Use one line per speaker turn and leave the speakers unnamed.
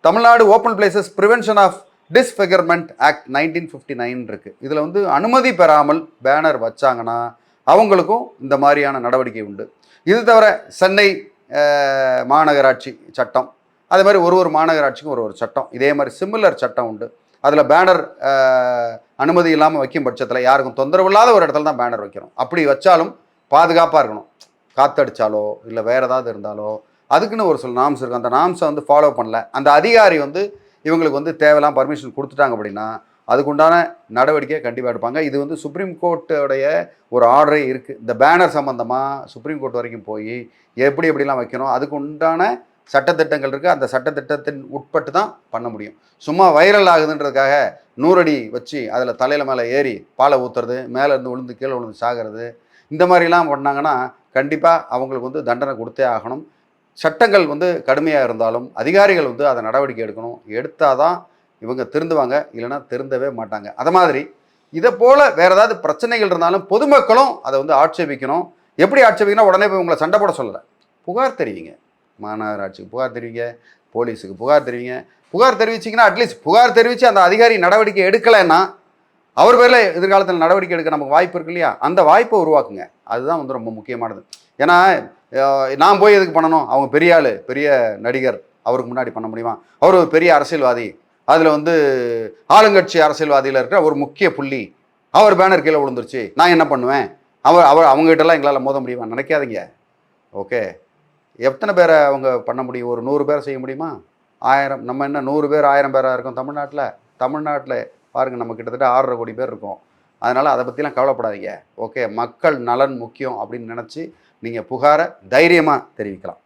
Tamil Nadu open places prevention of disfigurement act 1959 இருக்குது. இதில் வந்து அனுமதி பெறாமல் பேனர் வச்சாங்கன்னா அவங்களுக்கும் இந்த மாதிரியான நடவடிக்கை உண்டு. இது தவிர சென்னை மாநகராட்சி சட்டம், அதே மாதிரி ஒரு மாநகராட்சிக்கும் ஒரு சட்டம், இதே மாதிரி சிமிலர் சட்டம் உண்டு. அதில் பேனர் அனுமதி இல்லாமல் வைக்கும் பட்சத்தில் யாருக்கும் தொந்தரவு இல்லாத ஒரு இடத்துல தான் பேனர் வைக்கணும். அப்படி வச்சாலும் பாதுகாப்பாக இருக்கணும். காற்றடிச்சாலோ இல்லை வேறு ஏதாவது இருந்தாலோ அதுக்குன்னு ஒரு சில நாம்ஸ் இருக்குது. அந்த நாம்ஸை வந்து ஃபாலோ பண்ணல, அந்த அதிகாரி வந்து இவங்களுக்கு வந்து தேவையில்லாம் பர்மிஷன் கொடுத்துட்டாங்க அப்படின்னா அதுக்குண்டான நடவடிக்கையை கண்டிப்பாக எடுப்பாங்க. இது வந்து சுப்ரீம் கோர்ட்டுடைய ஒரு ஆர்டரே இருக்குது. இந்த பேனர் சம்மந்தமாக சுப்ரீம் கோர்ட் வரைக்கும் போய் எப்படிலாம் வைக்கணும் அதுக்கு உண்டான சட்டத்திட்டங்கள் இருக்குது. அந்த சட்டத்திட்டத்தின் உட்பட்டு தான் பண்ண முடியும். சும்மா வைரல் ஆகுதுன்றதுக்காக 100 அடி வச்சு அதில் தலையில் மேலே ஏறி பாலை ஊற்றுறது, மேலே இருந்து விழுந்து கீழே விழுந்து சாகிறது, இந்த மாதிரிலாம் பண்ணாங்கன்னா கண்டிப்பாக அவங்களுக்கு வந்து தண்டனை கொடுத்தே ஆகணும். சட்டங்கள் வந்து கடுமையாக இருந்தாலும் அதிகாரிகள் வந்து அதை நடவடிக்கை எடுக்கணும். எடுத்தால் தான் இவங்க திருந்துவாங்க, இல்லைன்னா திருந்தவே மாட்டாங்க. அது மாதிரி இதை போல் வேறு ஏதாவது பிரச்சனைகள் இருந்தாலும் பொதுமக்களும் அதை வந்து ஆட்சேபிக்கணும். எப்படி ஆட்சேபிக்கணும்? உடனே போய் உங்களை சண்டை போட சொல்லலை, புகார் தெரிவிங்க. மாநகராட்சிக்கு புகார் தெரிவிங்க, போலீஸுக்கு புகார் தெரிவிங்க. புகார் தெரிவிச்சிங்கன்னா அட்லீஸ்ட் புகார் தெரிவித்து அந்த அதிகாரி நடவடிக்கை எடுக்கலைன்னா அவர் பேரில் எதிர்காலத்தில் நடவடிக்கை எடுக்க நமக்கு வாய்ப்பு இருக்கு இல்லையா? அந்த வாய்ப்பை உருவாக்குங்க. அதுதான் வந்து ரொம்ப முக்கியமானது. ஏன்னா நான் போய் எதுக்கு பண்ணணும்? அவங்க பெரிய ஆள், பெரிய நடிகர், அவருக்கு முன்னாடி பண்ண முடியுமா? அவர் ஒரு பெரிய அரசியல்வாதி, அதில் வந்து ஆளுங்கட்சி அரசியல்வாதியில் இருக்கிற ஒரு முக்கிய புள்ளி, அவர் பேனர் கீழே விழுந்துருச்சு, நான் என்ன பண்ணுவேன்? அவங்ககிட்டலாம் எங்களால் மோத முடியுமா? நினைக்காதீங்க. ஓகே, எத்தனை பேரை அவங்க பண்ண முடியும்? ஒரு 100 பேரை செய்ய முடியுமா? 1000, நம்ம என்ன 100 பேர் 1000 பேராக இருக்கும் தமிழ்நாட்டில் பாருங்கள், நம்ம கிட்டத்தட்ட 6.5 கோடி பேர் இருக்கோம். அதனால் அதை பற்றிலாம் கவலைப்படாதீங்க. ஓகே, மக்கள் நலன் முக்கியம் அப்படின்னு நினச்சி நீங்கள் புகாரை தைரியமாக தெரிவிக்கலாம்.